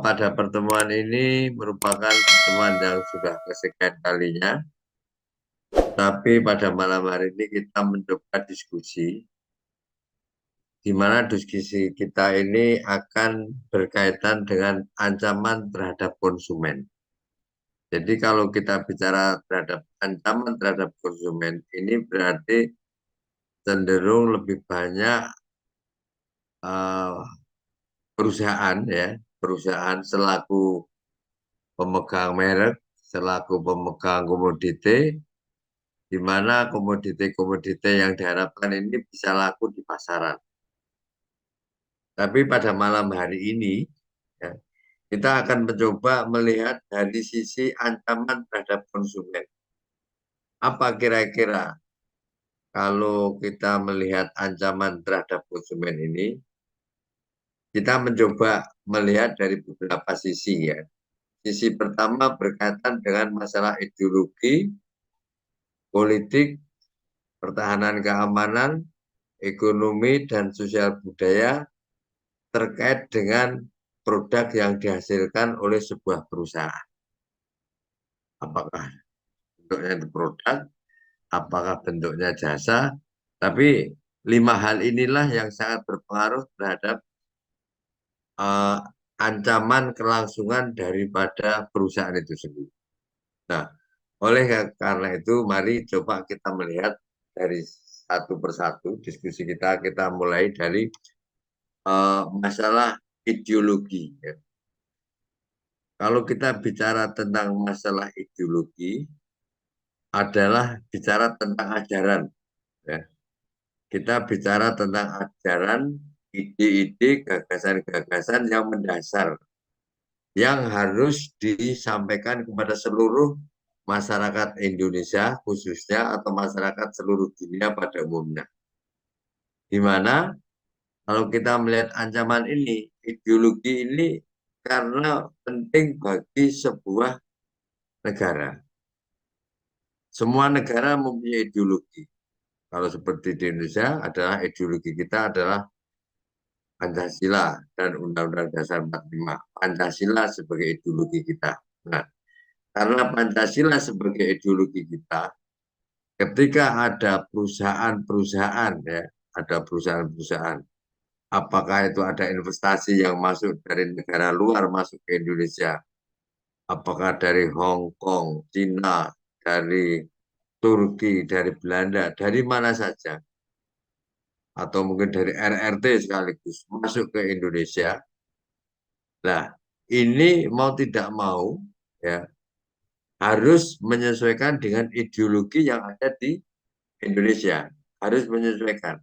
pada pertemuan ini merupakan pertemuan yang sudah kesekian kalinya, tapi pada malam hari ini kita mencoba diskusi, di mana diskusi kita ini akan berkaitan dengan ancaman terhadap konsumen. Jadi kalau kita bicara terhadap ancaman terhadap konsumen, ini berarti cenderung lebih banyak eh, perusahaan ya, perusahaan selaku pemegang merek, selaku pemegang komoditi, di mana komoditi-komoditi yang diharapkan ini bisa laku di pasaran. Tapi pada malam hari ini, ya, kita akan mencoba melihat dari sisi ancaman terhadap konsumen. Apa kira-kira kalau kita melihat ancaman terhadap konsumen ini, kita mencoba melihat dari beberapa sisi ya. Sisi pertama berkaitan dengan masalah ideologi, politik, pertahanan keamanan, ekonomi, dan sosial budaya terkait dengan produk yang dihasilkan oleh sebuah perusahaan. Apakah bentuknya itu produk, apakah bentuknya jasa, tapi 5 hal inilah yang sangat berpengaruh terhadap uh, ancaman kelangsungan daripada perusahaan itu sendiri. Nah, oleh karena itu, mari coba kita melihat dari satu persatu diskusi kita mulai dari masalah ideologi. Ya. Kalau kita bicara tentang masalah ideologi, adalah bicara tentang ajaran. Ya. Kita bicara tentang ajaran, ide-ide, gagasan-gagasan yang mendasar, yang harus disampaikan kepada seluruh masyarakat Indonesia, khususnya atau masyarakat seluruh dunia pada umumnya. Di mana kalau kita melihat ancaman ini, ideologi ini karena penting bagi sebuah negara. Semua negara mempunyai ideologi. Kalau seperti di Indonesia adalah ideologi kita adalah Pancasila dan Undang-Undang Dasar 45. Pancasila sebagai ideologi kita. Nah, karena Pancasila sebagai ideologi kita, ketika ada perusahaan-perusahaan ya, ada perusahaan-perusahaan, apakah itu ada investasi yang masuk dari negara luar masuk ke Indonesia, apakah dari Hong Kong, Cina, dari Turki, dari Belanda, dari mana saja, atau mungkin dari RRT sekaligus masuk ke Indonesia. Nah, ini mau tidak mau ya harus menyesuaikan dengan ideologi yang ada di Indonesia, harus menyesuaikan.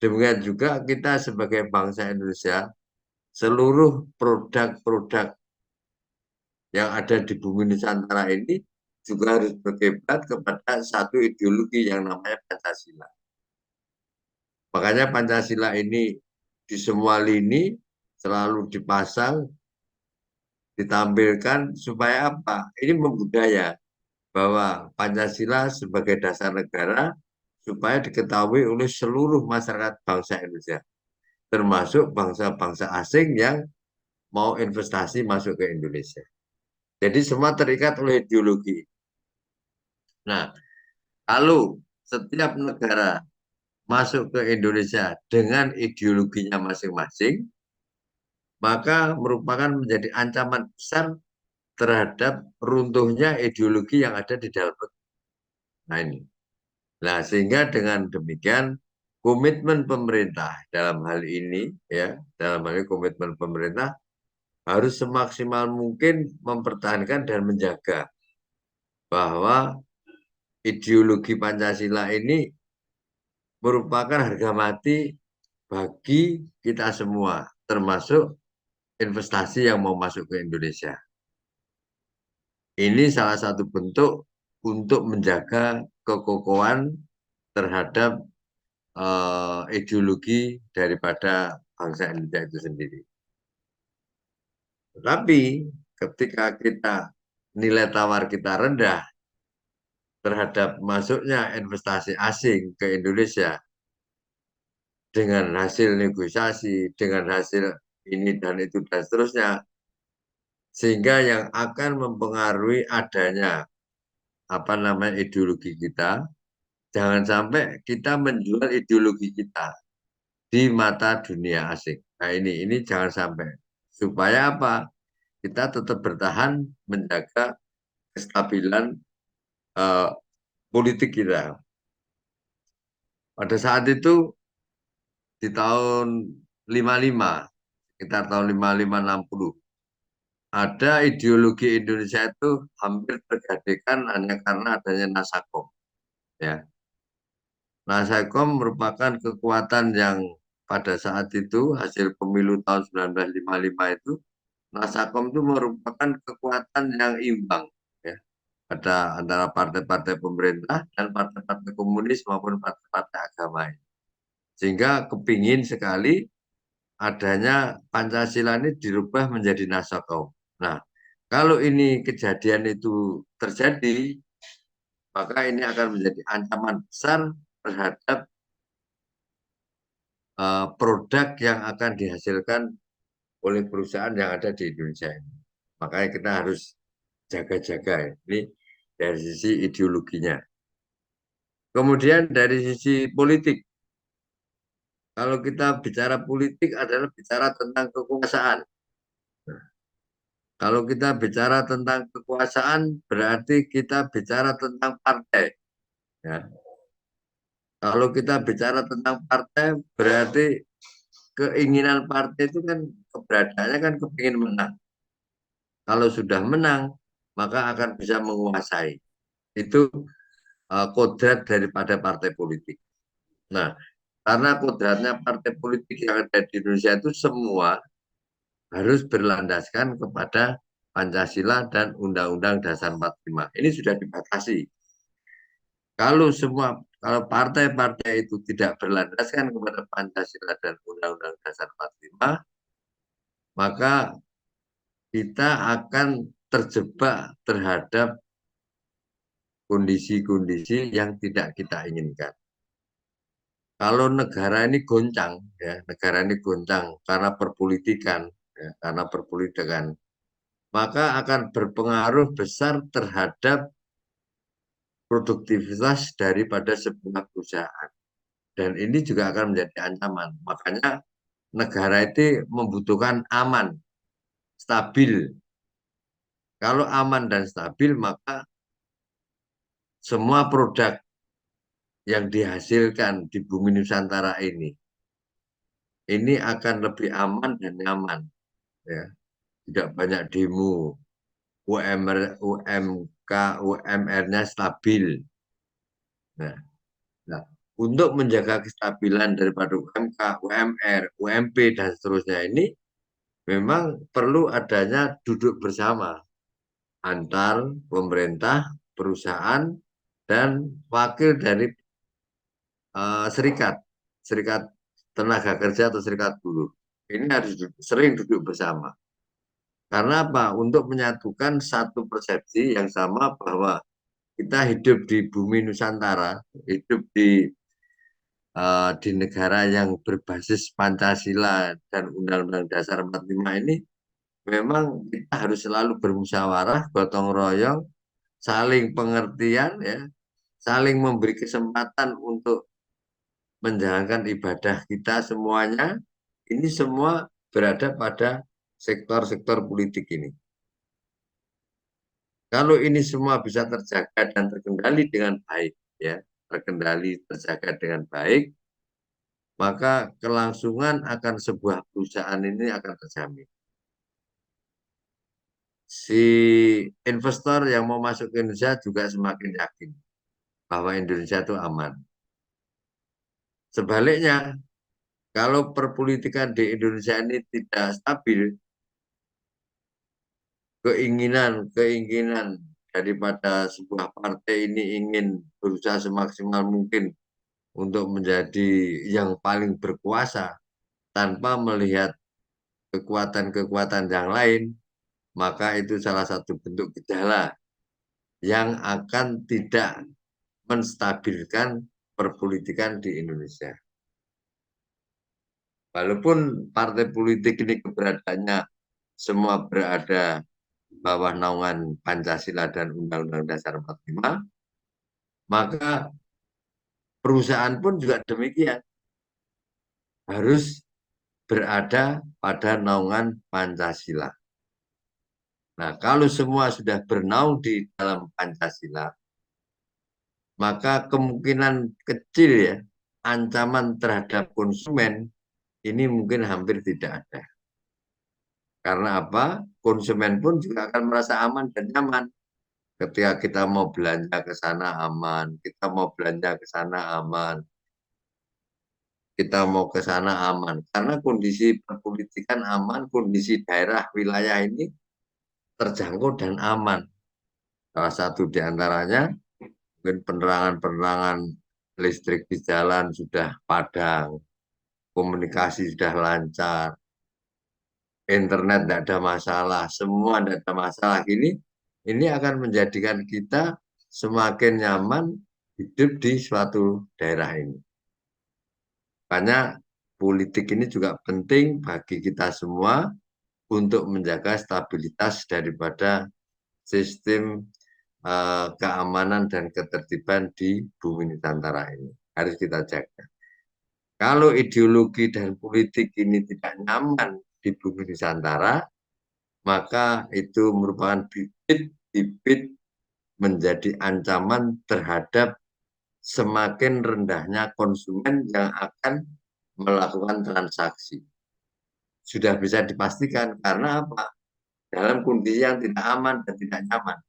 Demikian juga kita sebagai bangsa Indonesia, seluruh produk-produk yang ada di bumi Nusantara ini juga harus berkiblat kepada satu ideologi yang namanya Pancasila. Makanya Pancasila ini di semua lini selalu dipasang, ditampilkan supaya apa? Ini membudaya bahwa Pancasila sebagai dasar negara supaya diketahui oleh seluruh masyarakat bangsa Indonesia, termasuk bangsa-bangsa asing yang mau investasi masuk ke Indonesia. Jadi semua terikat oleh ideologi. Nah, kalau setiap negara masuk ke Indonesia dengan ideologinya masing-masing, maka merupakan menjadi ancaman besar terhadap runtuhnya ideologi yang ada di dalam negeri. Nah ini. Nah, sehingga dengan demikian komitmen pemerintah dalam hal ini ya, dalam hal ini komitmen pemerintah harus semaksimal mungkin mempertahankan dan menjaga bahwa ideologi Pancasila ini merupakan harga mati bagi kita semua, termasuk investasi yang mau masuk ke Indonesia. Ini salah satu bentuk untuk menjaga kekokohan terhadap ideologi daripada bangsa Indonesia itu sendiri. Tetapi ketika kita nilai tawar kita rendah terhadap masuknya investasi asing ke Indonesia dengan hasil negosiasi, dengan hasil ini dan itu dan seterusnya, Sehingga yang akan mempengaruhi adanya ideologi kita, jangan sampai kita menjual ideologi kita di mata dunia asing. Nah ini jangan sampai. Supaya apa? Kita tetap bertahan menjaga kestabilan uh, politik kita. Pada saat itu di tahun 55, sekitar tahun 55 60, ada ideologi Indonesia itu hampir tergadaikan hanya karena adanya Nasakom. Ya, Nasakom merupakan kekuatan yang pada saat itu hasil pemilu tahun 1955 itu Nasakom itu merupakan kekuatan yang imbang. Ya, ada antara partai-partai pemerintah dan partai-partai komunis maupun partai-partai agama. Sehingga kepingin sekali adanya Pancasila ini dirubah menjadi Nasakom. Nah, kalau ini kejadian itu terjadi, maka ini akan menjadi ancaman besar terhadap produk yang akan dihasilkan oleh perusahaan yang ada di Indonesia ini. Makanya kita harus jaga-jaga ini dari sisi ideologinya. Kemudian dari sisi politik, kalau kita bicara politik adalah bicara tentang kekuasaan. Kalau kita bicara tentang kekuasaan, berarti kita bicara tentang partai. Ya. Kalau kita bicara tentang partai, berarti keinginan partai itu kan keberadaannya kan kepingin menang. Kalau sudah menang, maka akan bisa menguasai. Itu kodrat daripada partai politik. Nah, karena kodratnya partai politik yang ada di Indonesia itu semua harus berlandaskan kepada Pancasila dan Undang-Undang Dasar 45. Ini sudah dibatasi. Kalau partai-partai itu tidak berlandaskan kepada Pancasila dan Undang-Undang Dasar 45, maka kita akan terjebak terhadap kondisi-kondisi yang tidak kita inginkan. Kalau negara ini goncang, ya, negara ini goncang karena perpolitikan, ya, karena perpolitikan, maka akan berpengaruh besar terhadap produktivitas daripada sebuah perusahaan. Dan ini juga akan menjadi ancaman. Makanya negara itu membutuhkan aman, stabil. Kalau aman dan stabil, maka semua produk yang dihasilkan di bumi Nusantara ini akan lebih aman dan nyaman. Ya. Tidak banyak demo, UMR, UMK, UMR-nya stabil. Nah, nah, untuk menjaga kestabilan daripada UMK, UMR, UMP, dan seterusnya ini, memang perlu adanya duduk bersama antar pemerintah, perusahaan, dan wakil dari serikat, serikat tenaga kerja atau serikat buruh. Ini harus sering duduk bersama. Karena apa? Untuk menyatukan satu persepsi yang sama bahwa kita hidup di bumi Nusantara, hidup di negara yang berbasis Pancasila dan Undang-Undang Dasar 45 ini, memang kita harus selalu bermusyawarah, gotong royong, saling pengertian, ya, saling memberi kesempatan untuk menjalankan ibadah kita semuanya. Ini semua berada pada sektor-sektor politik ini. Kalau ini semua bisa terjaga dan terkendali dengan baik, ya, terkendali, terjaga dengan baik, maka kelangsungan akan sebuah perusahaan ini akan terjamin. Si investor yang mau masuk ke Indonesia juga semakin yakin bahwa Indonesia itu aman. Sebaliknya, kalau perpolitikan di Indonesia ini tidak stabil, keinginan daripada sebuah partai ini ingin berusaha semaksimal mungkin untuk menjadi yang paling berkuasa tanpa melihat kekuatan-kekuatan yang lain, maka itu salah satu bentuk gejala yang akan tidak menstabilkan perpolitikan di Indonesia. Walaupun partai politik ini keberadaannya semua berada bawah naungan Pancasila dan Undang-Undang Dasar 45, maka perusahaan pun juga demikian, harus berada pada naungan Pancasila. Nah, kalau semua sudah bernaung di dalam Pancasila, maka kemungkinan kecil ya, ancaman terhadap konsumen ini mungkin hampir tidak ada. Karena apa? Konsumen pun juga akan merasa aman dan nyaman. Ketika kita mau belanja ke sana aman, kita mau belanja ke sana aman, kita mau ke sana aman. Karena kondisi perpolitikan aman, kondisi daerah wilayah ini terjangkau dan aman. Salah satu di antaranya mungkin penerangan-penerangan listrik di jalan sudah padang, komunikasi sudah lancar, internet tidak ada masalah, semua tidak ada masalah. Ini akan menjadikan kita semakin nyaman hidup di suatu daerah ini. Makanya politik ini juga penting bagi kita semua untuk menjaga stabilitas daripada sistem keamanan dan ketertiban di bumi Nusantara ini. Harus kita jaga. Kalau ideologi dan politik ini tidak nyaman di bumi Nusantara, maka itu merupakan bibit-bibit menjadi ancaman terhadap semakin rendahnya konsumen yang akan melakukan transaksi. Sudah bisa dipastikan karena apa? Dalam kondisi yang tidak aman dan tidak nyaman.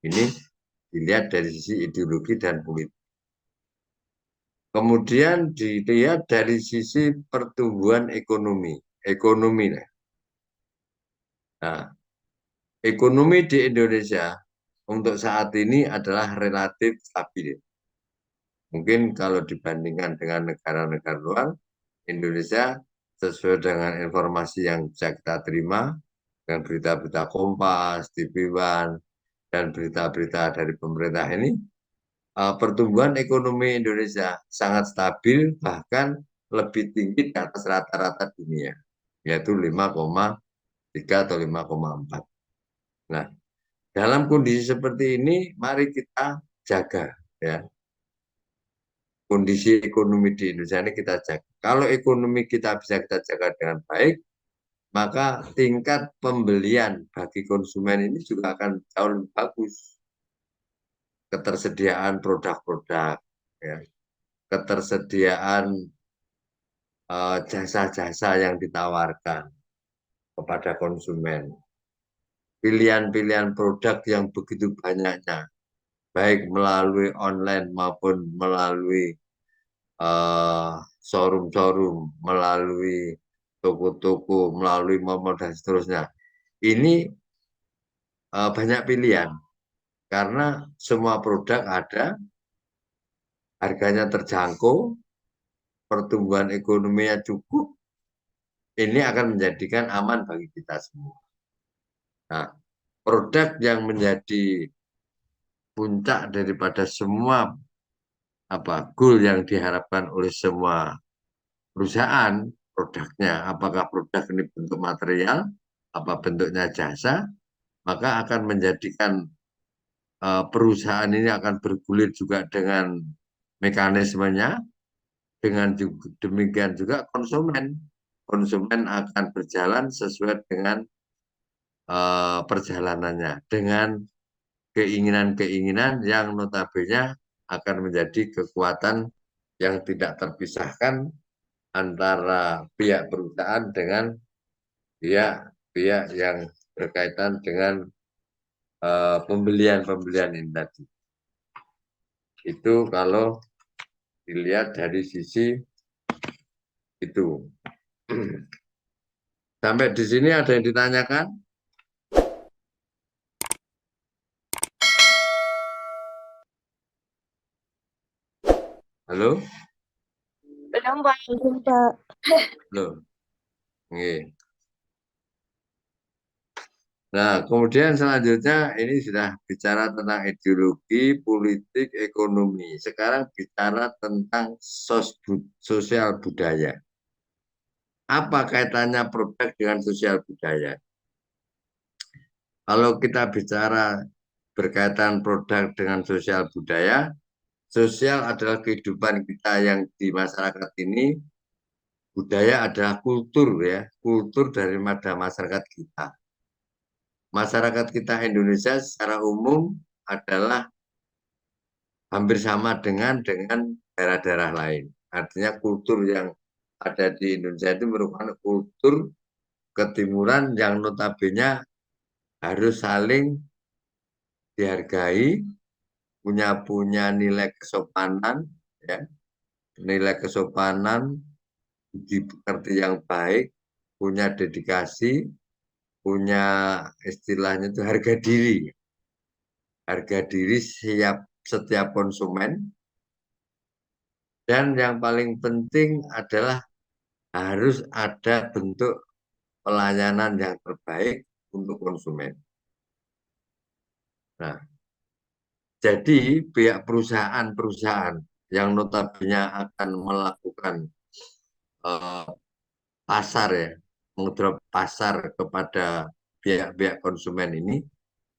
Ini dilihat dari sisi ideologi dan politik. Kemudian dilihat dari sisi pertumbuhan ekonomi. Nah, ekonomi di Indonesia untuk saat ini adalah relatif stabil. Mungkin kalau dibandingkan dengan negara-negara luar, Indonesia sesuai dengan informasi yang bisa kita terima, dengan berita-berita Kompas, TV One, dan berita-berita dari pemerintah ini, pertumbuhan ekonomi Indonesia sangat stabil, bahkan lebih tinggi di atas rata-rata dunia, yaitu 5,3 atau 5,4. Nah, dalam kondisi seperti ini, mari kita jaga ya kondisi ekonomi di Indonesia ini kita jaga. Kalau ekonomi kita bisa kita jaga dengan baik, maka tingkat pembelian bagi konsumen ini juga akan jauh lebih bagus. Ketersediaan produk-produk, ya, ketersediaan jasa-jasa yang ditawarkan kepada konsumen, pilihan-pilihan produk yang begitu banyaknya, baik melalui online maupun melalui showroom-showroom, melalui toko-toko, melalui mall dan seterusnya. Ini banyak pilihan karena semua produk ada, harganya terjangkau, pertumbuhan ekonominya cukup, ini akan menjadikan aman bagi kita semua. Nah, produk yang menjadi puncak daripada semua goal yang diharapkan oleh semua perusahaan, produknya, apakah produk ini bentuk material, apa bentuknya jasa, maka akan menjadikan perusahaan ini akan bergulir juga dengan mekanismenya, dengan demikian juga konsumen. Konsumen akan berjalan sesuai dengan perjalanannya, dengan keinginan-keinginan yang notabene akan menjadi kekuatan yang tidak terpisahkan antara pihak perusahaan dengan pihak yang berkaitan dengan pembelian-pembelian ini tadi. Itu kalau dilihat dari sisi itu. Sampai di sini ada yang ditanyakan? Halo? Belum, Pak. Belum, Pak. Belum. Oke. Nah, kemudian selanjutnya ini sudah bicara tentang ideologi, politik, ekonomi. Sekarang bicara tentang sosial budaya. Apa kaitannya produk dengan sosial budaya? Kalau kita bicara berkaitan produk dengan sosial budaya, sosial adalah kehidupan kita yang di masyarakat ini, budaya adalah kultur ya, kultur daripada masyarakat kita. Masyarakat kita Indonesia secara umum adalah hampir sama dengan daerah-daerah lain. Artinya kultur yang ada di Indonesia itu merupakan kultur ketimuran yang notabene harus saling dihargai, punya punya nilai kesopanan, ya, nilai kesopanan, budi pekerti yang baik, punya dedikasi, punya istilahnya itu harga diri siap setiap konsumen, dan yang paling penting adalah harus ada bentuk pelayanan yang terbaik untuk konsumen. Nah, jadi pihak perusahaan-perusahaan yang notabene akan melakukan eh, pasar ya, mengedrop pasar kepada pihak-pihak konsumen ini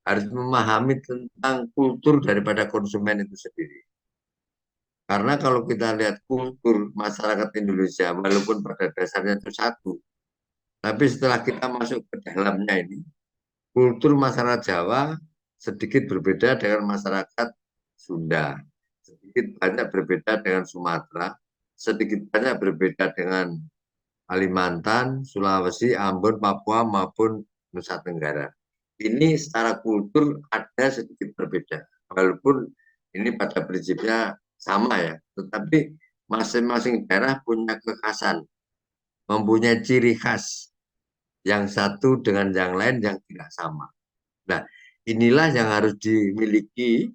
harus memahami tentang kultur daripada konsumen itu sendiri. Karena kalau kita lihat kultur masyarakat Indonesia, walaupun pada dasarnya itu satu, tapi setelah kita masuk ke dalamnya ini, kultur masyarakat Jawa sedikit berbeda dengan masyarakat Sunda, sedikit banyak berbeda dengan Sumatera, sedikit banyak berbeda dengan Kalimantan, Sulawesi, Ambon, Papua maupun Nusa Tenggara. Ini secara kultur ada sedikit berbeda, walaupun ini pada prinsipnya sama ya, tetapi masing-masing daerah punya kekhasan, mempunyai ciri khas yang satu dengan yang lain yang tidak sama. Nah, inilah yang harus dimiliki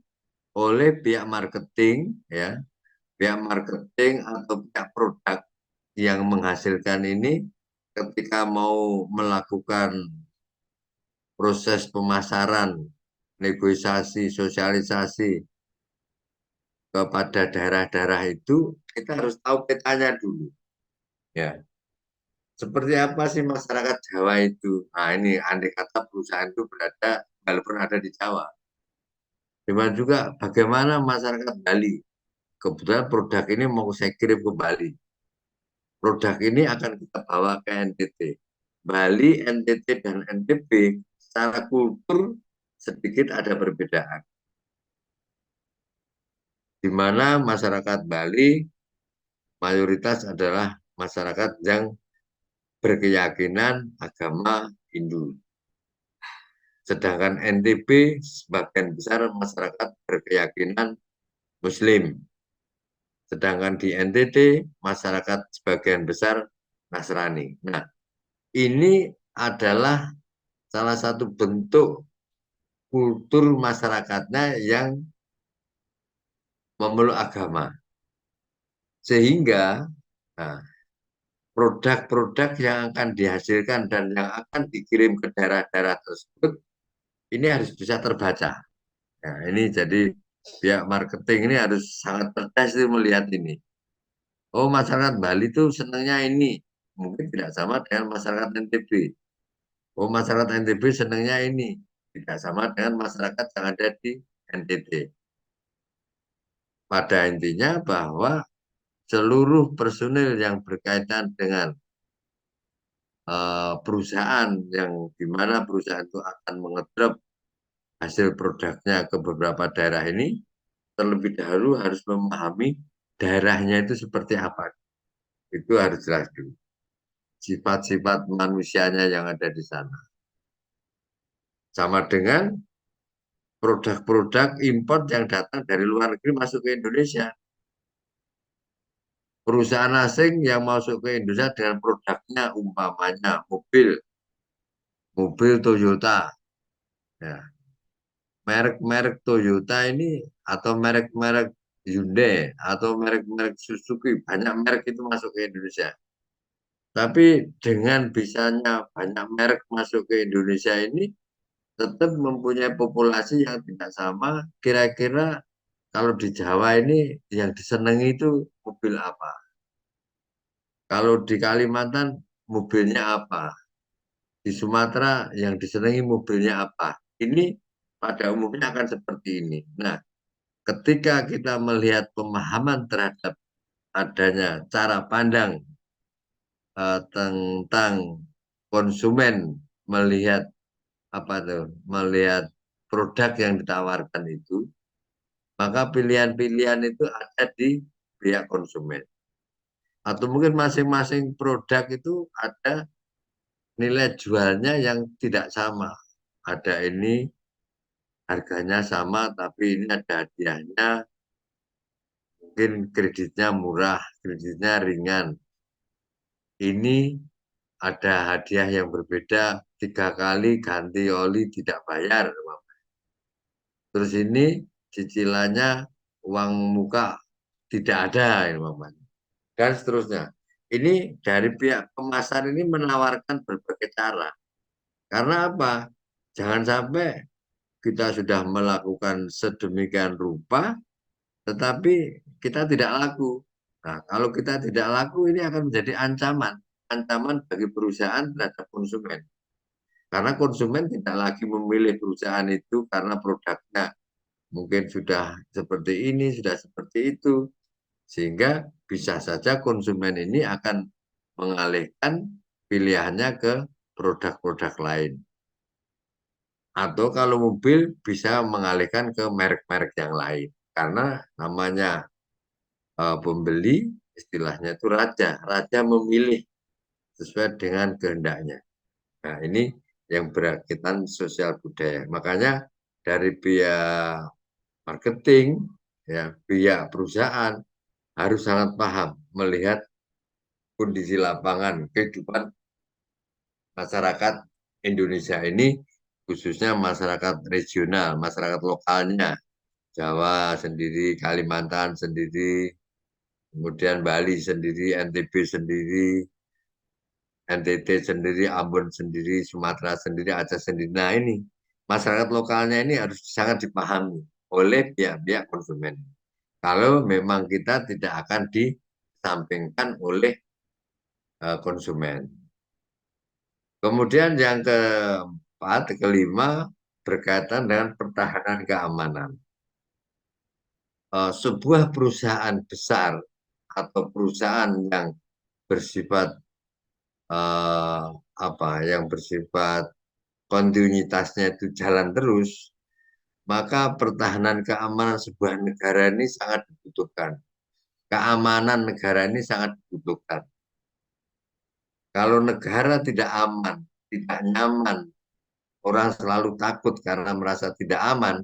oleh pihak marketing ya, pihak marketing atau pihak produk yang menghasilkan ini ketika mau melakukan proses pemasaran, negosiasi, sosialisasi kepada daerah-daerah itu, kita harus tahu petanya dulu. Ya, seperti apa sih masyarakat Jawa itu? Nah, ini andai kata perusahaan itu berada, walaupun ada di Jawa. Gimana juga bagaimana masyarakat Bali? Kebetulan produk ini mau saya kirim ke Bali. Produk ini akan kita bawa ke NTT. Bali, NTT, dan NTB secara kultur sedikit ada perbedaan. Di mana masyarakat Bali mayoritas adalah masyarakat yang berkeyakinan agama Hindu. Sedangkan NTB sebagian besar masyarakat berkeyakinan Muslim. Sedangkan di NTT masyarakat sebagian besar Nasrani. Nah, ini adalah salah satu bentuk kultur masyarakatnya yang memeluk agama. Sehingga nah, produk-produk yang akan dihasilkan dan yang akan dikirim ke daerah-daerah tersebut ini harus bisa terbaca. Nah, ini jadi pihak marketing ini harus sangat cerdas melihat ini. Oh, masyarakat Bali itu senangnya ini. Mungkin tidak sama dengan masyarakat NTB. Oh, masyarakat NTB senangnya ini. Tidak sama dengan masyarakat yang ada di NTT. Pada intinya bahwa seluruh personil yang berkaitan dengan perusahaan yang dimana perusahaan itu akan mengedrop hasil produknya ke beberapa daerah ini, terlebih dahulu harus memahami daerahnya itu seperti apa. Itu harus jelas dulu. Sifat-sifat manusianya yang ada di sana. Sama dengan produk-produk impor yang datang dari luar negeri masuk ke Indonesia. Perusahaan asing yang masuk ke Indonesia dengan produknya umpamanya mobil Toyota, ya, merek-merek Toyota ini atau merek-merek Hyundai atau merek-merek Suzuki, banyak merek itu masuk ke Indonesia. Tapi dengan bisanya banyak merek masuk ke Indonesia ini tetap mempunyai populasi yang tidak sama. Kira-kira kalau di Jawa ini yang disenangi itu mobil apa? Kalau di Kalimantan mobilnya apa? Di Sumatera yang disenangi mobilnya apa? Ini pada umumnya akan seperti ini. Nah, ketika kita melihat pemahaman terhadap adanya cara pandang tentang konsumen melihat apa tuh, melihat produk yang ditawarkan itu, maka pilihan-pilihan itu ada di pihak konsumen. Atau mungkin masing-masing produk itu ada nilai jualnya yang tidak sama. Ada ini harganya sama, tapi ini ada hadiahnya, mungkin kreditnya murah, kreditnya ringan. Ini ada hadiah yang berbeda, 3 kali ganti oli tidak bayar. Terus ini cicilannya uang muka tidak ada, dan seterusnya. Ini dari pihak kemasan ini menawarkan berbagai cara. Karena apa? Jangan sampai kita sudah melakukan sedemikian rupa, tetapi kita tidak laku. Nah, kalau kita tidak laku, ini akan menjadi ancaman bagi perusahaan terhadap konsumen. Karena konsumen tidak lagi memilih perusahaan itu karena produknya mungkin sudah seperti ini, sudah seperti itu. Sehingga bisa saja konsumen ini akan mengalihkan pilihannya ke produk-produk lain. Atau kalau mobil bisa mengalihkan ke merek-merek yang lain. Karena namanya pembeli istilahnya itu raja. Raja memilih sesuai dengan kehendaknya. Nah, ini yang berkaitan sosial budaya. Makanya dari pihak marketing, ya, pihak perusahaan harus sangat paham melihat kondisi lapangan kehidupan masyarakat Indonesia ini, khususnya masyarakat regional, masyarakat lokalnya, Jawa sendiri, Kalimantan sendiri, kemudian Bali sendiri, NTB sendiri, NTT sendiri, Ambon sendiri, Sumatera sendiri, Aceh sendiri. Nah, ini masyarakat lokalnya ini harus sangat dipahami oleh pihak-pihak konsumen. Kalau memang kita tidak akan disampingkan oleh konsumen. Kemudian yang keempat, kelima, berkaitan dengan pertahanan keamanan. Sebuah perusahaan besar atau perusahaan yang bersifat yang bersifat kontinuitasnya itu jalan terus, maka pertahanan keamanan sebuah negara ini sangat dibutuhkan. Keamanan negara ini sangat dibutuhkan. Kalau negara tidak aman, tidak nyaman, orang selalu takut karena merasa tidak aman,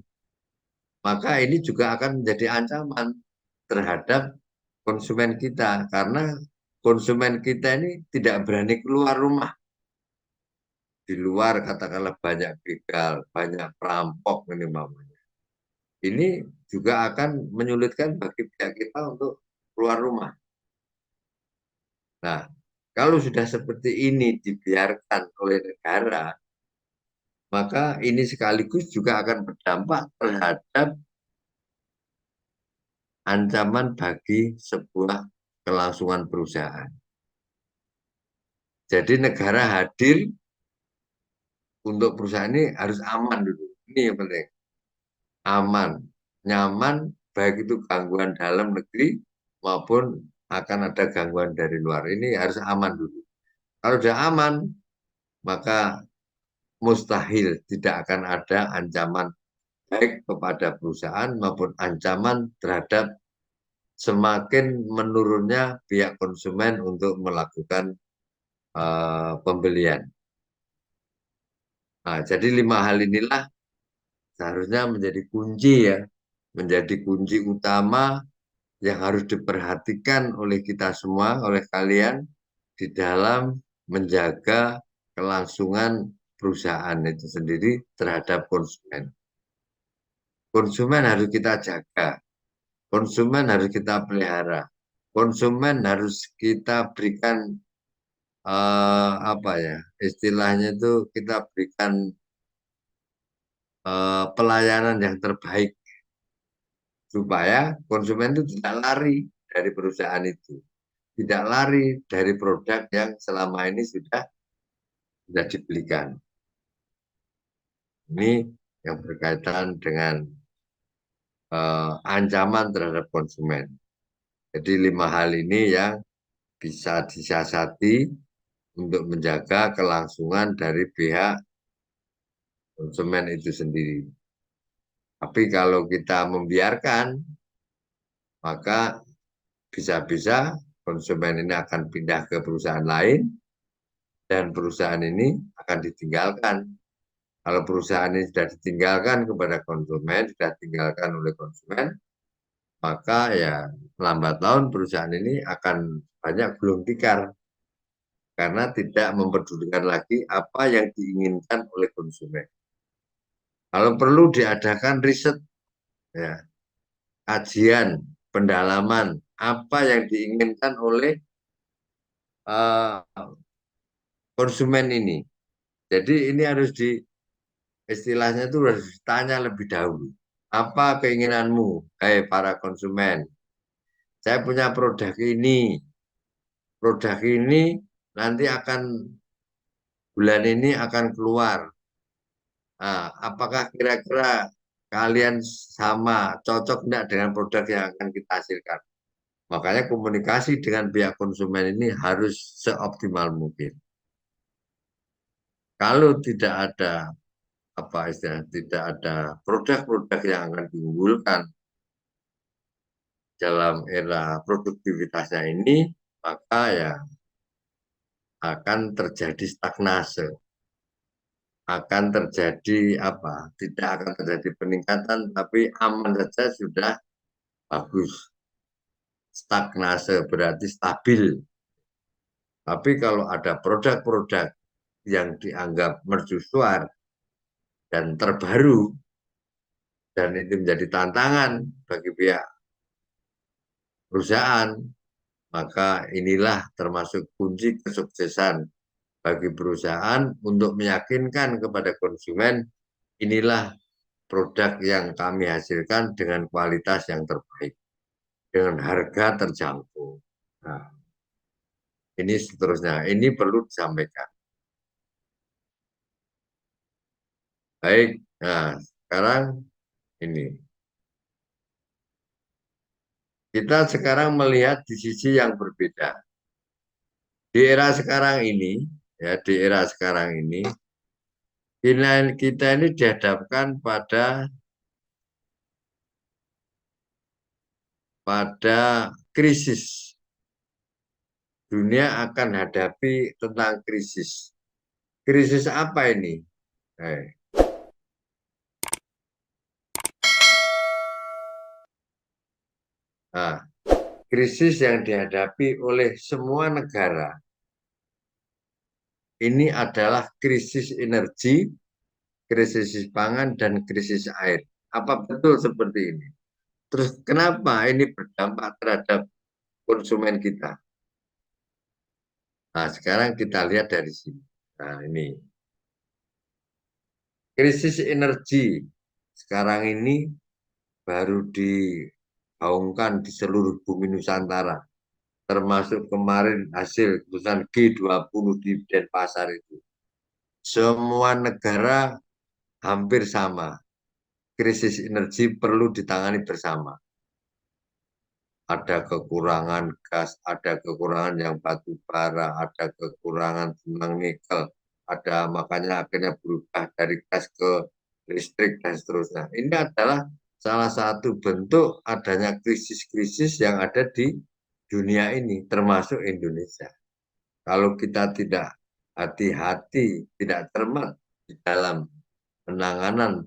maka ini juga akan menjadi ancaman terhadap konsumen kita karena konsumen kita ini tidak berani keluar rumah. Di luar katakanlah banyak begal, banyak perampok ini mamanya. Ini juga akan menyulitkan bagi pihak kita untuk keluar rumah. Nah, kalau sudah seperti ini dibiarkan oleh negara, maka ini sekaligus juga akan berdampak terhadap ancaman bagi sebuah kelangsungan perusahaan. Jadi negara hadir untuk perusahaan ini harus aman dulu. Ini yang penting. Aman, nyaman, baik itu gangguan dalam negeri maupun akan ada gangguan dari luar. Ini harus aman dulu. Kalau sudah aman, maka mustahil tidak akan ada ancaman baik kepada perusahaan maupun ancaman terhadap semakin menurunnya pihak konsumen untuk melakukan pembelian. Nah, jadi 5 hal inilah seharusnya menjadi kunci ya, menjadi kunci utama yang harus diperhatikan oleh kita semua, oleh kalian di dalam menjaga kelangsungan perusahaan itu sendiri terhadap konsumen. Konsumen harus kita jaga, konsumen harus kita pelihara, konsumen harus kita berikan istilahnya itu kita berikan pelayanan yang terbaik supaya konsumen itu tidak lari dari perusahaan itu, tidak lari dari produk yang selama ini sudah dibelikan. Ini yang berkaitan dengan ancaman terhadap konsumen. Jadi 5 hal ini yang bisa disiasati untuk menjaga kelangsungan dari pihak konsumen itu sendiri. Tapi kalau kita membiarkan, maka bisa-bisa konsumen ini akan pindah ke perusahaan lain dan perusahaan ini akan ditinggalkan. Kalau perusahaan ini sudah ditinggalkan kepada konsumen, sudah ditinggalkan oleh konsumen, maka ya lambat laun perusahaan ini akan banyak gulung tikar karena tidak memperdulikan lagi apa yang diinginkan oleh konsumen. Kalau perlu diadakan riset, ya, kajian, pendalaman, apa yang diinginkan oleh konsumen ini. Jadi ini harus istilahnya itu harus ditanya lebih dahulu. Apa keinginanmu, hai para konsumen? Saya punya produk ini nanti bulan ini akan keluar. Nah, apakah kira-kira kalian sama cocok enggak dengan produk yang akan kita hasilkan? Makanya komunikasi dengan pihak konsumen ini harus seoptimal mungkin. Kalau tidak ada tidak ada produk-produk yang akan diunggulkan dalam era produktivitasnya ini, maka ya akan terjadi stagnase, akan terjadi tidak akan terjadi peningkatan, tapi aman saja sudah bagus. Stagnase berarti stabil. Tapi kalau ada produk-produk yang dianggap mercusuar dan terbaru, dan itu menjadi tantangan bagi pihak perusahaan, maka inilah termasuk kunci kesuksesan bagi perusahaan untuk meyakinkan kepada konsumen, inilah produk yang kami hasilkan dengan kualitas yang terbaik, dengan harga terjangkau. Nah, ini seterusnya, ini perlu disampaikan. Baik, nah sekarang ini. Kita sekarang melihat di sisi yang berbeda. Di era sekarang ini, kita ini dihadapkan pada krisis. Dunia akan hadapi tentang krisis. Krisis apa ini? Nah, krisis yang dihadapi oleh semua negara ini adalah krisis energi, krisis pangan, dan krisis air. Apa betul seperti ini? Terus kenapa ini berdampak terhadap konsumen kita? Nah, sekarang kita lihat dari sini. Nah, ini. Krisis energi sekarang ini baru digaungkan di seluruh bumi Nusantara. Termasuk kemarin hasil keputusan G20 di Denpasar itu. Semua negara hampir sama. Krisis energi perlu ditangani bersama. Ada kekurangan gas, ada kekurangan yang batu bara, ada kekurangan tentang nikel, makanya akhirnya berubah dari gas ke listrik dan seterusnya. Ini adalah salah satu bentuk adanya krisis-krisis yang ada di dunia ini, termasuk Indonesia. Kalau kita tidak hati-hati, tidak cermat di dalam penanganan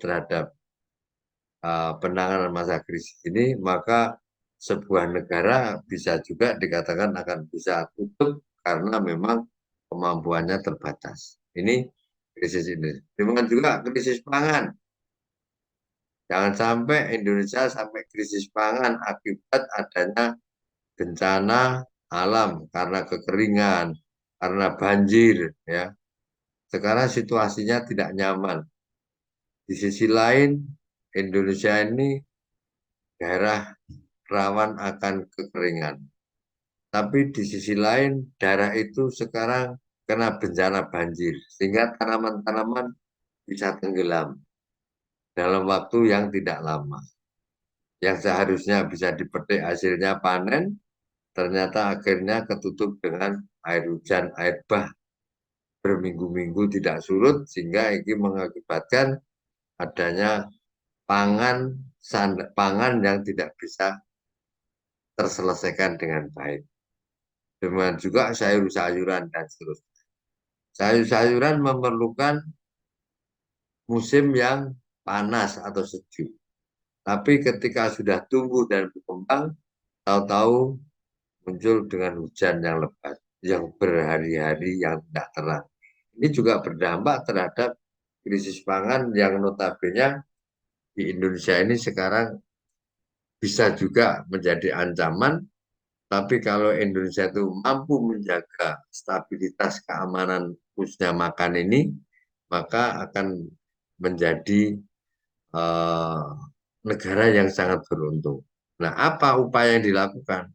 masa krisis ini, maka sebuah negara bisa juga dikatakan akan bisa tutup karena memang kemampuannya terbatas. Ini krisis ini. Demikian juga krisis pangan. Jangan sampai Indonesia sampai krisis pangan akibat adanya bencana alam karena kekeringan, karena banjir, ya. Sekarang situasinya tidak nyaman. Di sisi lain, Indonesia ini daerah rawan akan kekeringan. Tapi di sisi lain, daerah itu sekarang kena bencana banjir, sehingga tanaman-tanaman bisa tenggelam. dalam waktu yang tidak lama. Yang seharusnya bisa dipetik hasilnya panen, ternyata akhirnya ketutup dengan air hujan, air bah berminggu-minggu tidak surut, sehingga ini mengakibatkan adanya pangan yang tidak bisa terselesaikan dengan baik. Demikian juga sayur-sayuran dan seterusnya. Sayur-sayuran memerlukan musim yang panas atau sejuk. Tapi ketika sudah tumbuh dan berkembang, tahu-tahu muncul dengan hujan yang lebat, yang berhari-hari yang tidak terang. Ini juga berdampak terhadap krisis pangan yang notabene di Indonesia ini sekarang bisa juga menjadi ancaman. Tapi kalau Indonesia itu mampu menjaga stabilitas keamanan khususnya makan ini, maka akan menjadi eh, negara yang sangat beruntung. Nah, apa upaya yang dilakukan?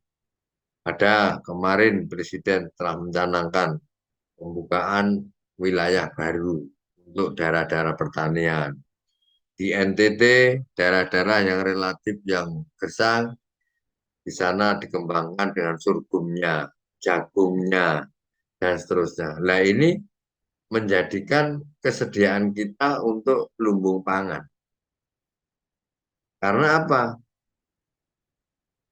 Ada kemarin Presiden telah mencanangkan pembukaan wilayah baru untuk daerah-daerah pertanian. Di NTT, daerah-daerah yang relatif yang gersang, di sana dikembangkan dengan sorghumnya, jagungnya, dan seterusnya. Nah, ini menjadikan kesediaan kita untuk lumbung pangan. Karena apa?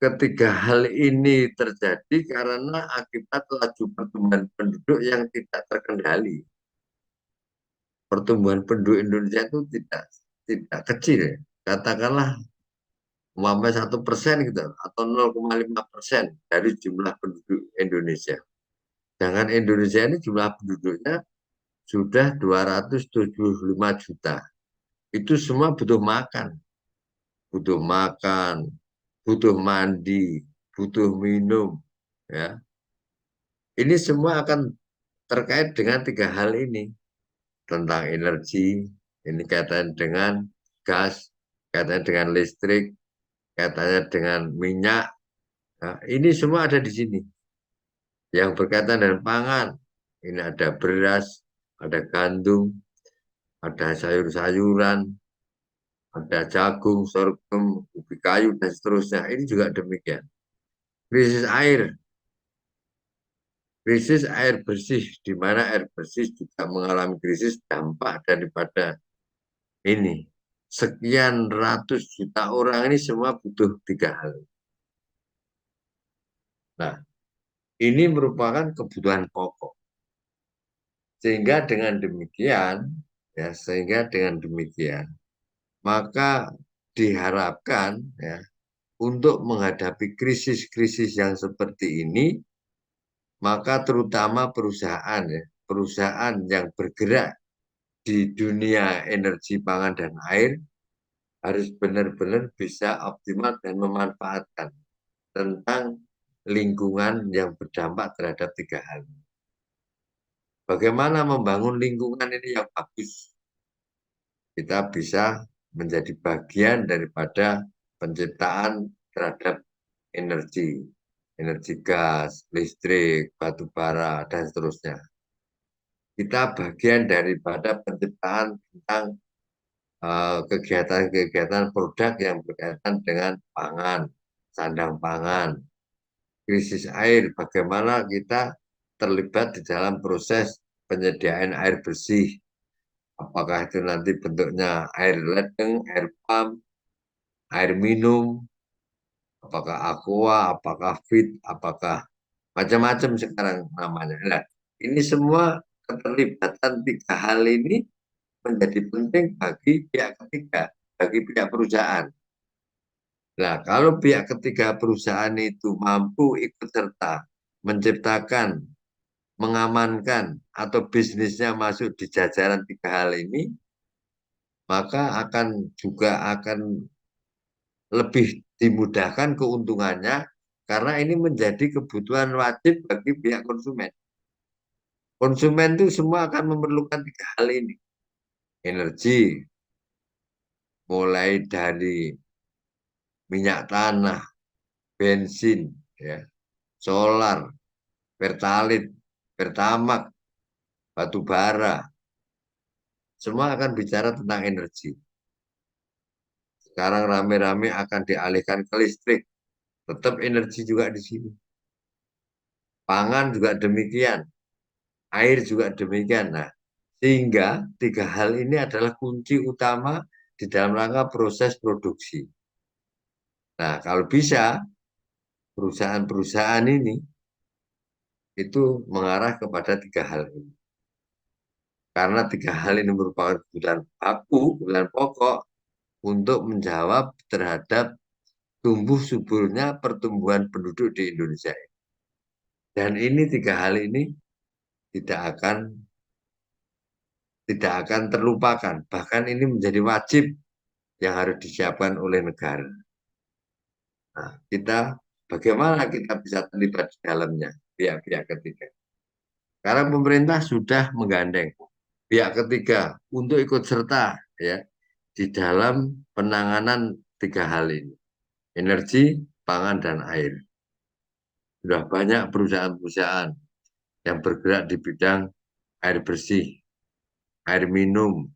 Ketiga hal ini terjadi karena akibat laju pertumbuhan penduduk yang tidak terkendali. Pertumbuhan penduduk Indonesia itu tidak kecil, katakanlah 1% gitu atau 0,5% dari jumlah penduduk Indonesia. Sedangkan Indonesia ini jumlah penduduknya sudah 275 juta. Itu semua butuh makan, butuh mandi, butuh minum, ya. Ini semua akan terkait dengan tiga hal ini, tentang energi, ini kaitannya dengan gas, kaitannya dengan listrik, kaitannya dengan minyak. Nah, ini semua ada di sini. Yang berkaitan dengan pangan, ini ada beras, ada gandum, ada sayur-sayuran, ada jagung, sorghum, ubi kayu, dan seterusnya. Ini juga demikian. Krisis air, krisis air bersih, di mana air bersih juga mengalami krisis dampak daripada ini. Sekian ratus juta orang ini semua butuh tiga hal. Nah, ini merupakan kebutuhan pokok. Sehingga dengan demikian, maka diharapkan ya untuk menghadapi krisis-krisis yang seperti ini, maka terutama perusahaan yang bergerak di dunia energi pangan dan air harus benar-benar bisa optimal dan memanfaatkan tentang lingkungan yang berdampak terhadap tiga hal. Bagaimana membangun lingkungan ini yang bagus? Kita bisa menjadi bagian daripada penciptaan terhadap energi, energi gas, listrik, batu bara, dan seterusnya. Kita bagian daripada penciptaan tentang kegiatan-kegiatan produk yang berkaitan dengan pangan, sandang pangan, krisis air, bagaimana kita terlibat di dalam proses penyediaan air bersih. Apakah itu nanti bentuknya air ledeng, air pump, air minum, apakah aqua, apakah fit, apakah macam-macam sekarang namanya. Nah, ini semua keterlibatan tiga hal ini menjadi penting bagi pihak ketiga, bagi pihak perusahaan. Nah, kalau pihak ketiga perusahaan itu mampu ikut serta menciptakan, mengamankan, atau bisnisnya masuk di jajaran tiga hal ini, maka akan lebih dimudahkan keuntungannya karena ini menjadi kebutuhan wajib bagi pihak konsumen. Konsumen itu semua akan memerlukan tiga hal ini. Energi, mulai dari minyak tanah, bensin, ya, solar, pertalit, pertamak, batu bara, semua akan bicara tentang energi. sekarang rame-rame akan dialihkan ke listrik. Tetap energi juga di sini. Pangan juga demikian. Air juga demikian. Nah, sehingga tiga hal ini adalah kunci utama di dalam rangka proses produksi. Nah, kalau bisa perusahaan-perusahaan ini itu mengarah kepada tiga hal ini. Karena tiga hal ini merupakan kebutuhan baku, kebutuhan pokok untuk menjawab terhadap tumbuh suburnya pertumbuhan penduduk di Indonesia. Dan ini tiga hal ini tidak akan terlupakan. Bahkan ini menjadi wajib yang harus disiapkan oleh negara. Nah, bagaimana kita bisa terlibat di dalamnya, pihak-pihak ketiga. Karena pemerintah sudah menggandeng pihak ketiga untuk ikut serta ya di dalam penanganan tiga hal ini, energi, pangan, dan air. Sudah banyak perusahaan-perusahaan yang bergerak di bidang air bersih, air minum,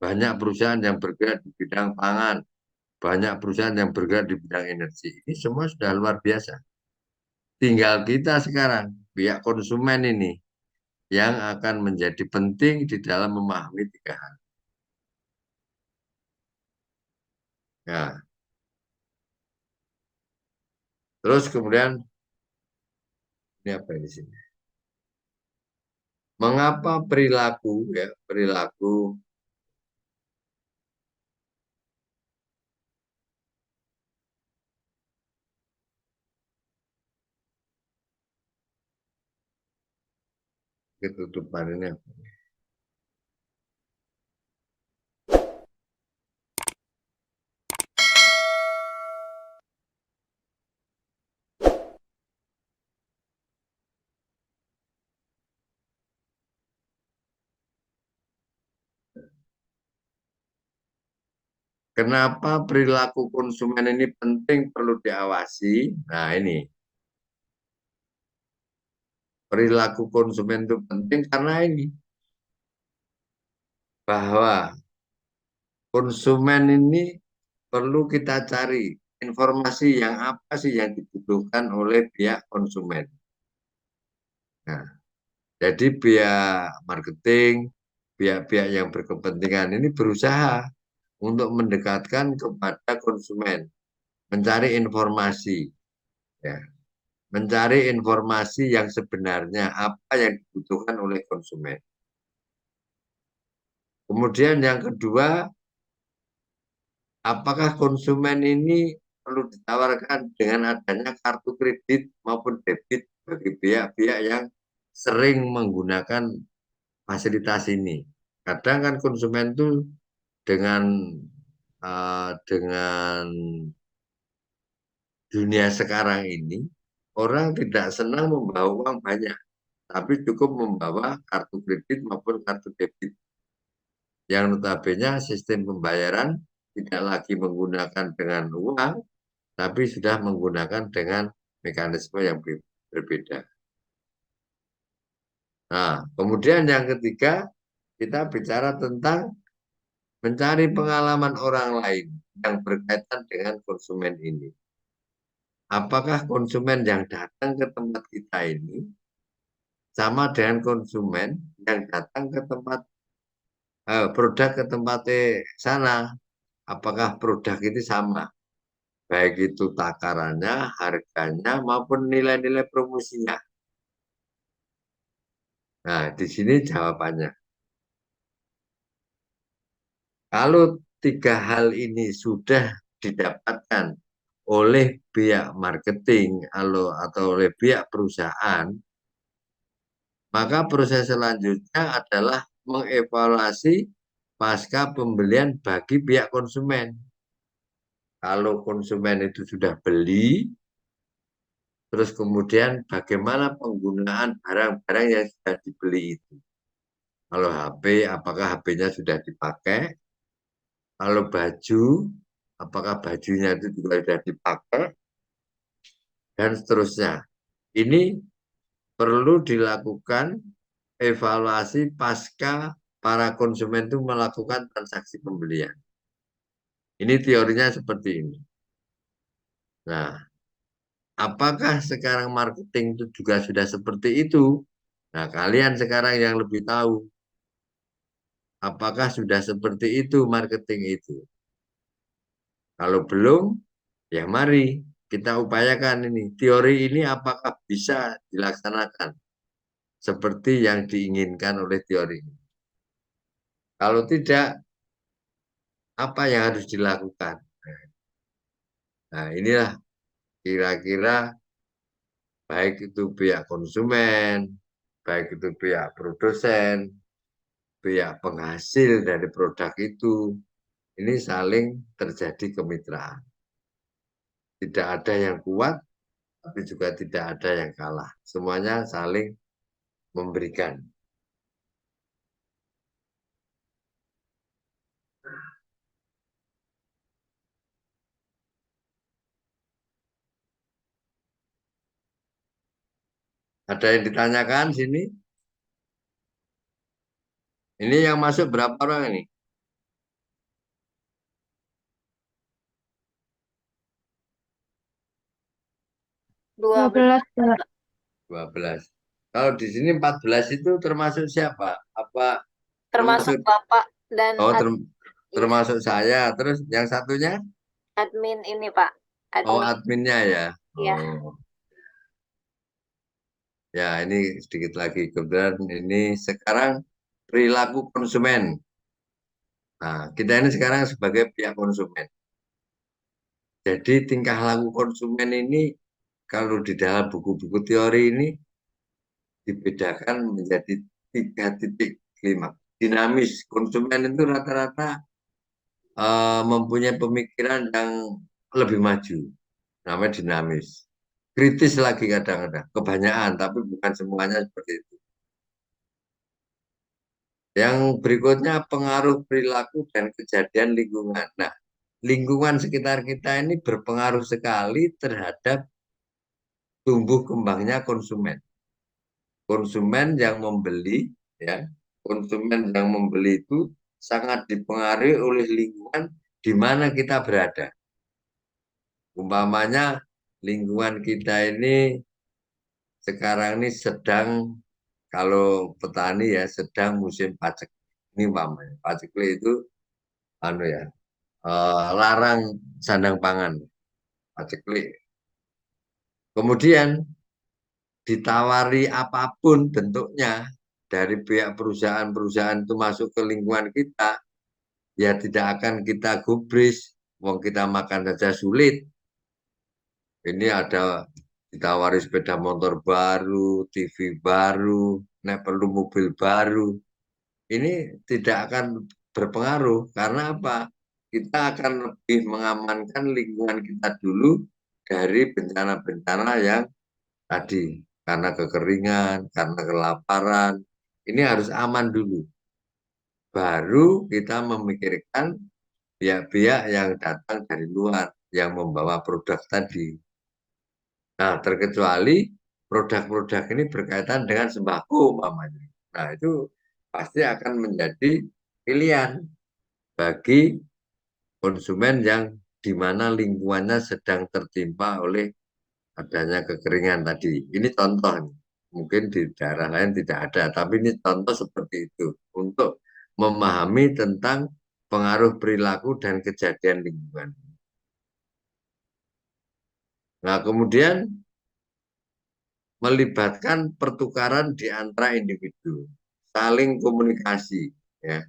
banyak perusahaan yang bergerak di bidang pangan, banyak perusahaan yang bergerak di bidang energi. Ini semua sudah luar biasa. Tinggal kita sekarang, pihak konsumen ini, yang akan menjadi penting di dalam memahami tiga hal. Nah, terus kemudian, ini apa di sini? Mengapa perilaku ketutupan ini? Kenapa perilaku konsumen ini penting perlu diawasi? Nah, ini perilaku konsumen itu penting karena ini bahwa konsumen ini perlu kita cari informasi yang apa sih yang dibutuhkan oleh pihak konsumen. Nah, jadi pihak marketing, pihak-pihak yang berkepentingan ini berusaha untuk mendekatkan kepada konsumen, mencari informasi, ya, mencari informasi yang sebenarnya apa yang dibutuhkan oleh konsumen. Kemudian yang kedua, apakah konsumen ini perlu ditawarkan dengan adanya kartu kredit maupun debit bagi pihak-pihak yang sering menggunakan fasilitas ini. Kadang kan konsumen itu dengan dengan dunia sekarang ini orang tidak senang membawa uang banyak, tapi cukup membawa kartu kredit maupun kartu debit yang notabene sistem pembayaran tidak lagi menggunakan dengan uang, tapi sudah menggunakan dengan mekanisme yang berbeda. Nah, kemudian yang ketiga, kita bicara tentang mencari pengalaman orang lain yang berkaitan dengan konsumen ini. Apakah konsumen yang datang ke tempat kita ini sama dengan konsumen yang datang ke tempat produk ke tempat sana? Apakah produk ini sama? Baik itu takarannya, harganya, maupun nilai-nilai promosinya. Nah, di sini jawabannya. Kalau tiga hal ini sudah didapatkan oleh pihak marketing atau oleh pihak perusahaan, maka proses selanjutnya adalah mengevaluasi pasca pembelian bagi pihak konsumen. Kalau konsumen itu sudah beli, terus kemudian bagaimana penggunaan barang-barang yang sudah dibeli itu. Kalau HP, apakah HP-nya sudah dipakai? Kalau baju, apakah bajunya itu juga sudah dipakai? Dan seterusnya. Ini perlu dilakukan evaluasi pasca para konsumen itu melakukan transaksi pembelian. Ini teorinya seperti ini. Nah, apakah sekarang marketing itu juga sudah seperti itu? Nah, kalian sekarang yang lebih tahu, apakah sudah seperti itu marketing itu? Kalau belum, ya mari kita upayakan ini. Teori ini apakah bisa dilaksanakan seperti yang diinginkan oleh teori ini? Kalau tidak, apa yang harus dilakukan? Nah, inilah kira-kira baik itu pihak konsumen, baik itu pihak produsen, pihak penghasil dari produk itu, ini saling terjadi kemitraan. Tidak ada yang kuat, tapi juga tidak ada yang kalah. Semuanya saling memberikan. Ada yang ditanyakan sini? Ini yang masuk berapa orang ini? 12, 12, Pak. Pak. 12. Kalau di sini 14 itu termasuk siapa? Apa Termasuk termasuk Bapak dan oh iya, termasuk saya. Terus yang satunya? admin ini, Pak. Oh, Admin. adminnya ya. Ya. Oh. Ya, ini sedikit lagi. Kemudian ini sekarang perilaku konsumen. Nah, kita ini sekarang sebagai pihak konsumen. Jadi tingkah laku konsumen ini kalau di dalam buku-buku teori ini dibedakan menjadi 3 titik 5. Dinamis. Konsumen itu rata-rata mempunyai pemikiran yang lebih maju. Namanya dinamis. Kritis lagi kadang-kadang. Kebanyakan, tapi bukan semuanya seperti itu. Yang berikutnya pengaruh perilaku dan kejadian lingkungan. Nah, lingkungan sekitar kita ini berpengaruh sekali terhadap tumbuh kembangnya konsumen. Konsumen yang membeli, ya, konsumen yang membeli itu sangat dipengaruhi oleh lingkungan di mana kita berada. Umpamanya lingkungan kita ini sekarang ini sedang, kalau petani ya, sedang musim pacek. Ini umpamanya pacekli itu anu ya, larang sandang pangan, pacekli. Kemudian ditawari apapun bentuknya dari pihak perusahaan-perusahaan itu masuk ke lingkungan kita, ya tidak akan kita gubris. Wong kita makan saja sulit. Ini ada ditawari sepeda motor baru, TV baru, nek perlu mobil baru. Ini tidak akan berpengaruh karena apa? Kita akan lebih mengamankan lingkungan kita dulu dari bencana-bencana yang tadi, karena kekeringan, karena kelaparan. Ini harus aman dulu. Baru kita memikirkan pihak-pihak yang datang dari luar yang membawa produk tadi. Nah, terkecuali produk-produk ini berkaitan dengan sembako umpamanya. Nah, itu pasti akan menjadi pilihan bagi konsumen yang di mana lingkungannya sedang tertimpa oleh adanya kekeringan tadi. Ini contoh, mungkin di daerah lain tidak ada, tapi ini contoh seperti itu untuk memahami tentang pengaruh perilaku dan kejadian lingkungan. Nah, kemudian melibatkan pertukaran di antara individu, saling komunikasi, ya,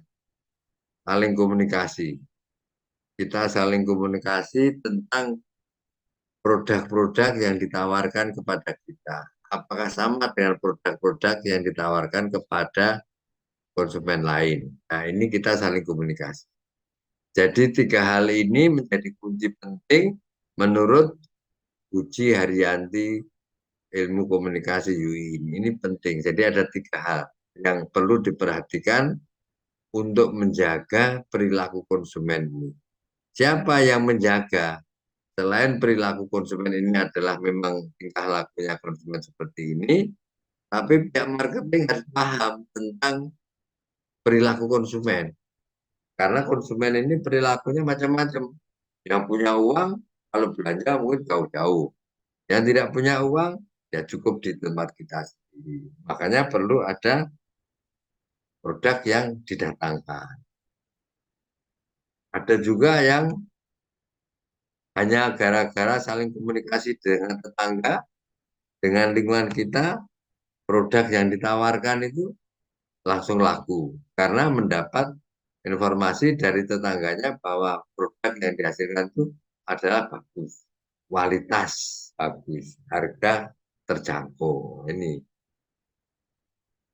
saling komunikasi. Kita saling komunikasi tentang produk-produk yang ditawarkan kepada kita. Apakah sama dengan produk-produk yang ditawarkan kepada konsumen lain? Nah, ini kita saling komunikasi. Jadi 3 hal ini menjadi kunci penting menurut Uji Haryanti ilmu komunikasi UI ini. Ini penting. Jadi ada 3 hal yang perlu diperhatikan untuk menjaga perilaku konsumen ini. Siapa yang menjaga? Selain perilaku konsumen ini adalah memang tingkah lakunya konsumen seperti ini, tapi pihak marketing harus paham tentang perilaku konsumen. Karena konsumen ini perilakunya macam-macam. Yang punya uang, kalau belanja mungkin jauh-jauh. Yang tidak punya uang, ya cukup di tempat kita sendiri. Makanya perlu ada produk yang didatangkan. Ada juga yang hanya gara-gara saling komunikasi dengan tetangga, dengan lingkungan kita, produk yang ditawarkan itu langsung laku. Karena mendapat informasi dari tetangganya bahwa produk yang dihasilkan itu adalah bagus, kualitas bagus, harga terjangkau. Ini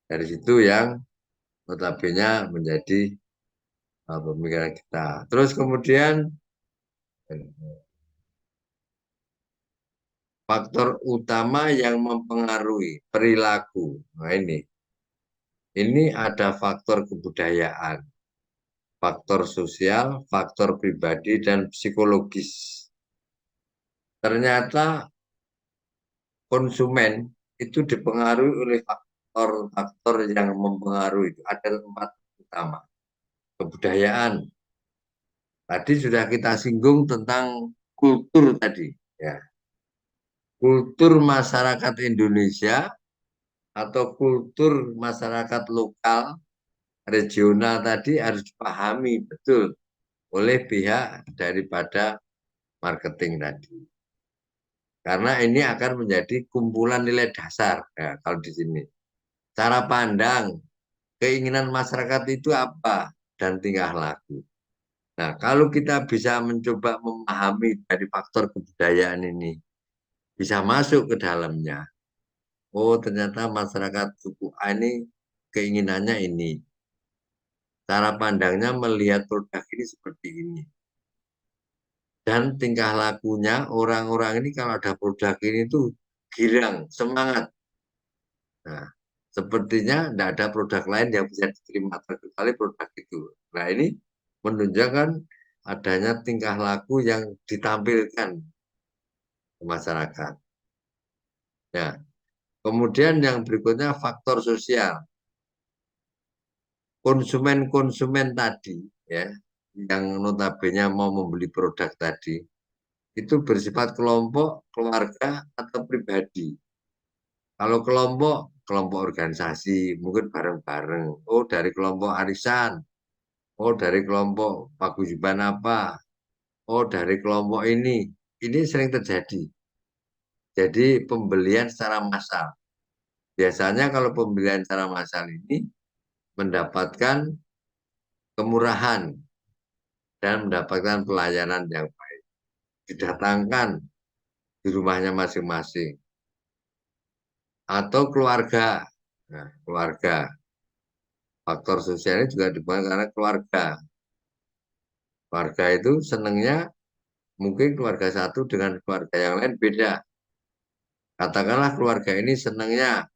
dari situ yang notabene menjadi pemikiran kita. Terus kemudian faktor utama yang mempengaruhi perilaku. Nah ini ada faktor kebudayaan, faktor sosial, faktor pribadi, dan psikologis. Ternyata konsumen itu dipengaruhi oleh faktor-faktor yang mempengaruhi itu. Ada 4 utama. Kebudayaan. Tadi sudah kita singgung tentang kultur tadi. Ya. Kultur masyarakat Indonesia atau kultur masyarakat lokal, regional tadi harus dipahami betul oleh pihak daripada marketing tadi. Karena ini akan menjadi kumpulan nilai dasar ya, kalau di sini. Cara pandang, keinginan masyarakat itu apa, dan tingkah laku. Nah, kalau kita bisa mencoba memahami dari faktor kebudayaan ini, bisa masuk ke dalamnya. Oh, ternyata masyarakat suku A ini keinginannya ini. Cara pandangnya melihat produk ini seperti ini. Dan tingkah lakunya orang-orang ini kalau ada produk ini tuh girang, semangat. Nah, sepertinya tidak ada produk lain yang bisa diterima kecuali produk itu. Nah, ini menunjukkan adanya tingkah laku yang ditampilkan ke masyarakat. Ya, kemudian yang berikutnya faktor sosial. Konsumen-konsumen tadi, ya, yang notabene mau membeli produk tadi, itu bersifat kelompok, keluarga, atau pribadi. Kalau kelompok, kelompok organisasi, mungkin bareng-bareng. Oh, dari kelompok arisan. Oh, dari kelompok paguyuban apa. Oh, dari kelompok ini. Ini sering terjadi. Jadi pembelian secara massal. Biasanya kalau pembelian secara massal ini mendapatkan kemurahan dan mendapatkan pelayanan yang baik. Didatangkan di rumahnya masing-masing. Atau keluarga. Nah, keluarga. Faktor sosialnya juga dibangun karena keluarga. Keluarga itu senangnya mungkin keluarga satu dengan keluarga yang lain beda. Katakanlah keluarga ini senangnya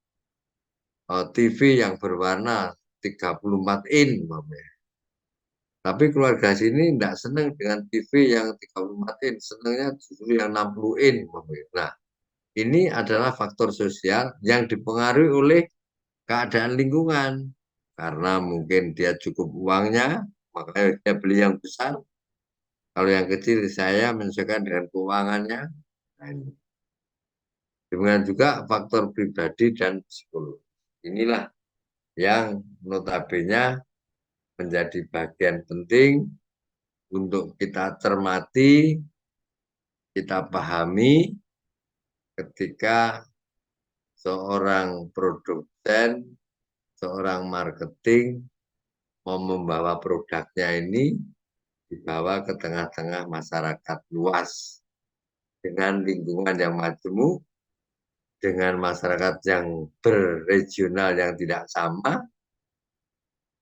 TV yang berwarna 34 in. Tapi keluarga sini tidak senang dengan TV yang 34 in. Senangnya justru yang 60 in. Nah, ini adalah faktor sosial yang dipengaruhi oleh keadaan lingkungan. Karena mungkin dia cukup uangnya, makanya dia beli yang besar. Kalau yang kecil saya menyesuaikan dengan keuangannya. Nah, dengan juga faktor pribadi dan psikologi. Inilah yang notabene menjadi bagian penting untuk kita cermati, kita pahami ketika seorang produsen, seorang marketing mau membawa produknya ini dibawa ke tengah-tengah masyarakat luas dengan lingkungan yang majemuk, dengan masyarakat yang berregional yang tidak sama,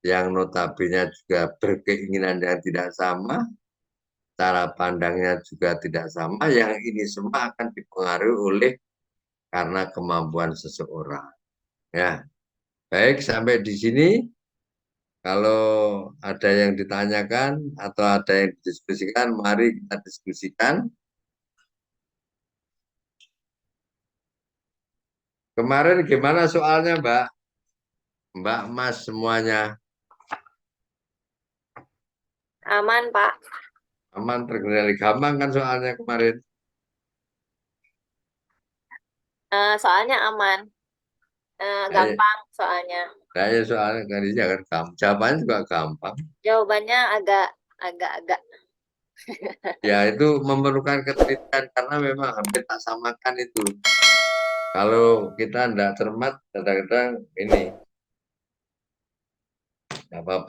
yang notabene juga berkeinginan yang tidak sama, cara pandangnya juga tidak sama, yang ini semua akan dipengaruhi oleh karena kemampuan seseorang. Ya, baik sampai di sini. Kalau ada yang ditanyakan atau ada yang didiskusikan, mari kita diskusikan. Kemarin gimana soalnya, Mbak? Mbak, Mas semuanya. Aman, Pak. Aman terkendali. Gampang kan soalnya kemarin. Soalnya aman. Nah, Gampang soalnya. saya soalnya kan ini kan gampang. Jawabannya juga gampang. Jawabannya agak-agak. Ya itu memerlukan ketelitian karena memang hampir tak samakan itu. Kalau kita tidak cermat, kadang-kadang ini apa